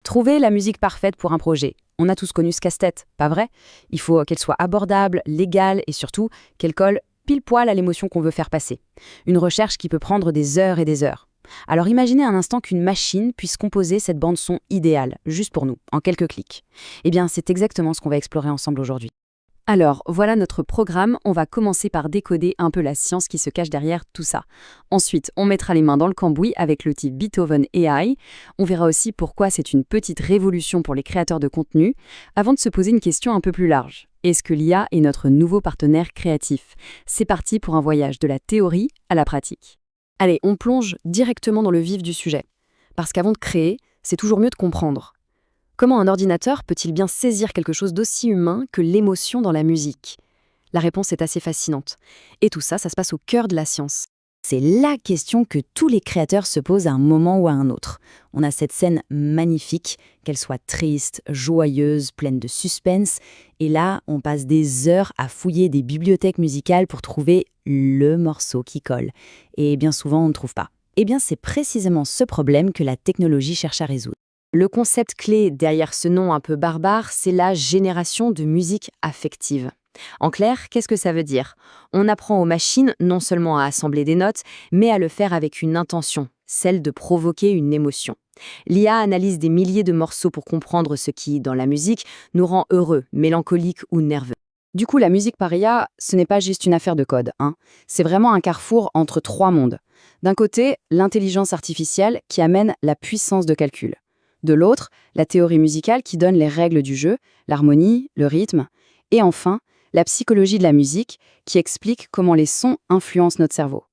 Trouver la musique parfaite pour un projet. On a tous connu ce casse-tête, pas vrai? Il faut qu'elle soit abordable, légale et surtout qu'elle colle pile poil à l'émotion qu'on veut faire passer. Une recherche qui peut prendre des heures et des heures. Alors imaginez un instant qu'une machine puisse composer cette bande-son idéale, juste pour nous, en quelques clics. Eh bien, c'est exactement ce qu'on va explorer ensemble aujourd'hui. Alors, voilà notre programme. On va commencer par décoder un peu la science qui se cache derrière tout ça. Ensuite, on mettra les mains dans le cambouis avec l'outil Beethoven AI. On verra aussi pourquoi c'est une petite révolution pour les créateurs de contenu, avant de se poser une question un peu plus large. Est-ce que l'IA est notre nouveau partenaire créatif? C'est parti pour un voyage de la théorie à la pratique. Allez, on plonge directement dans le vif du sujet. Parce qu'avant de créer, c'est toujours mieux de comprendre. Comment un ordinateur peut-il bien saisir quelque chose d'aussi humain que l'émotion dans la musique? La réponse est assez fascinante. Et tout ça, ça se passe au cœur de la science. C'est la question que tous les créateurs se posent à un moment ou à un autre. On a cette scène magnifique, qu'elle soit triste, joyeuse, pleine de suspense. Et là, on passe des heures à fouiller des bibliothèques musicales pour trouver le morceau qui colle. Et bien souvent, on ne trouve pas. Eh bien, c'est précisément ce problème que la technologie cherche à résoudre. Le concept clé derrière ce nom un peu barbare, c'est la génération de musique affective. En clair, qu'est-ce que ça veut dire? On apprend aux machines non seulement à assembler des notes, mais à le faire avec une intention, celle de provoquer une émotion. L'IA analyse des milliers de morceaux pour comprendre ce qui, dans la musique, nous rend heureux, mélancoliques ou nerveux. Du coup, la musique par IA, ce n'est pas juste une affaire de code, hein. C'est vraiment un carrefour entre trois mondes. D'un côté, l'intelligence artificielle qui amène la puissance de calcul. De l'autre, la théorie musicale qui donne les règles du jeu, l'harmonie, le rythme. Et enfin, la psychologie de la musique qui explique comment les sons influencent notre cerveau.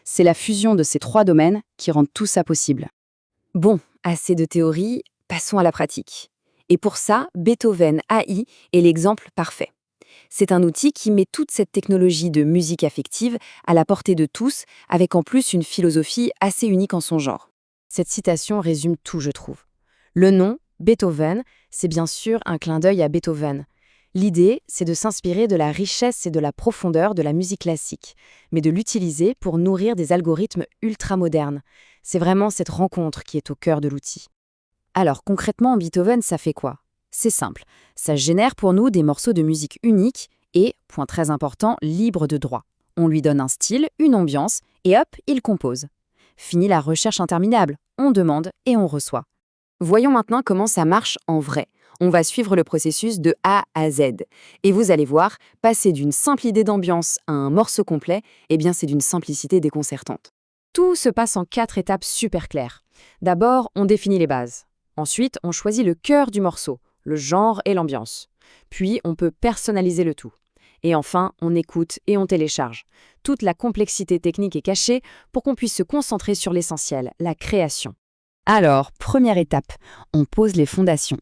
C'est la fusion de ces trois domaines qui rend tout ça possible. Bon, assez de théorie, passons à la pratique. Et pour ça, Beethoven AI est l'exemple parfait. C'est un outil qui met toute cette technologie de musique affective à la portée de tous, avec en plus une philosophie assez unique en son genre. Cette citation résume tout, je trouve. Le nom, Beethoven, c'est bien sûr un clin d'œil à Beethoven. L'idée, c'est de s'inspirer de la richesse et de la profondeur de la musique classique, mais de l'utiliser pour nourrir des algorithmes ultra-modernes. C'est vraiment cette rencontre qui est au cœur de l'outil. Alors concrètement, Beethoven, ça fait quoi? C'est simple, ça génère pour nous des morceaux de musique uniques et, point très important, libres de droit. On lui donne un style, une ambiance, et hop, il compose. Fini la recherche interminable, on demande et on reçoit. Voyons maintenant comment ça marche en vrai. On va suivre le processus de A à Z. Et vous allez voir, passer d'une simple idée d'ambiance à un morceau complet, eh bien c'est d'une simplicité déconcertante. Tout se passe en 4 étapes super claires. D'abord, on définit les bases. Ensuite, on choisit le cœur du morceau, le genre et l'ambiance. Puis, on peut personnaliser le tout. Et enfin, on écoute et on télécharge. Toute la complexité technique est cachée pour qu'on puisse se concentrer sur l'essentiel, la création. Alors, première étape, on pose les fondations.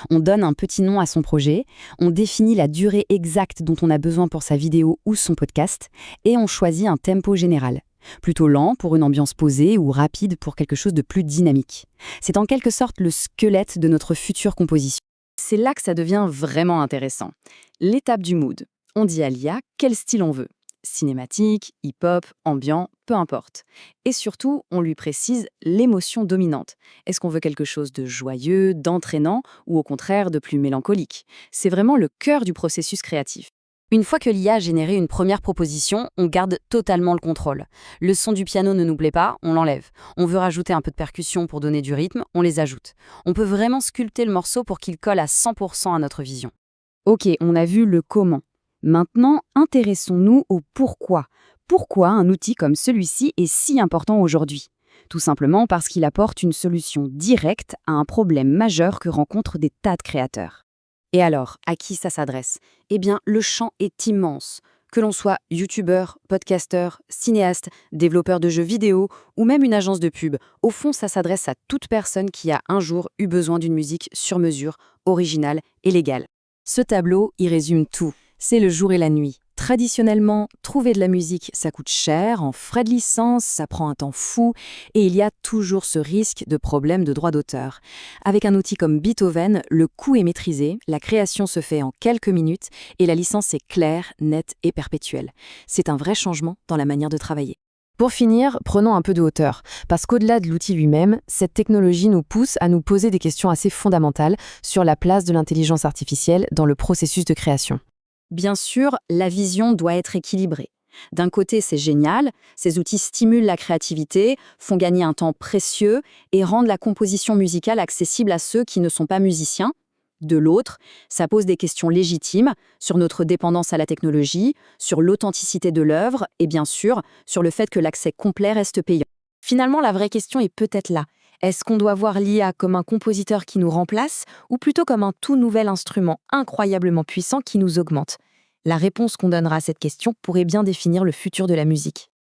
On donne un petit nom à son projet, on définit la durée exacte dont on a besoin pour sa vidéo ou son podcast, et on choisit un tempo général. Plutôt lent pour une ambiance posée ou rapide pour quelque chose de plus dynamique. C'est en quelque sorte le squelette de notre future composition. C'est là que ça devient vraiment intéressant. L'étape du mood. On dit à l'IA quel style on veut. Cinématique, hip-hop, ambiant, peu importe. Et surtout, on lui précise l'émotion dominante. Est-ce qu'on veut quelque chose de joyeux, d'entraînant, ou au contraire de plus mélancolique? C'est vraiment le cœur du processus créatif. Une fois que l'IA a généré une première proposition, on garde totalement le contrôle. Le son du piano ne nous plaît pas, on l'enlève. On veut rajouter un peu de percussion pour donner du rythme, on les ajoute. On peut vraiment sculpter le morceau pour qu'il colle à 100% à notre vision. Ok, on a vu le comment. Maintenant, intéressons-nous au pourquoi. Pourquoi un outil comme celui-ci est si important aujourd'hui? Tout simplement parce qu'il apporte une solution directe à un problème majeur que rencontrent des tas de créateurs. Et alors, à qui ça s'adresse? Eh bien, le champ est immense. Que l'on soit youtubeur, podcasteur, cinéaste, développeur de jeux vidéo ou même une agence de pub, au fond, ça s'adresse à toute personne qui a un jour eu besoin d'une musique sur mesure, originale et légale. Ce tableau y résume tout. C'est le jour et la nuit. Traditionnellement, trouver de la musique, ça coûte cher, en frais de licence, ça prend un temps fou, et il y a toujours ce risque de problème de droit d'auteur. Avec un outil comme Beethoven, le coût est maîtrisé, la création se fait en quelques minutes, et la licence est claire, nette et perpétuelle. C'est un vrai changement dans la manière de travailler. Pour finir, prenons un peu de hauteur, parce qu'au-delà de l'outil lui-même, cette technologie nous pousse à nous poser des questions assez fondamentales sur la place de l'intelligence artificielle dans le processus de création. Bien sûr, la vision doit être équilibrée. D'un côté, c'est génial, ces outils stimulent la créativité, font gagner un temps précieux et rendent la composition musicale accessible à ceux qui ne sont pas musiciens. De l'autre, ça pose des questions légitimes sur notre dépendance à la technologie, sur l'authenticité de l'œuvre et bien sûr, sur le fait que l'accès complet reste payant. Finalement, la vraie question est peut-être là. Est-ce qu'on doit voir l'IA comme un compositeur qui nous remplace ou plutôt comme un tout nouvel instrument incroyablement puissant qui nous augmente? La réponse qu'on donnera à cette question pourrait bien définir le futur de la musique.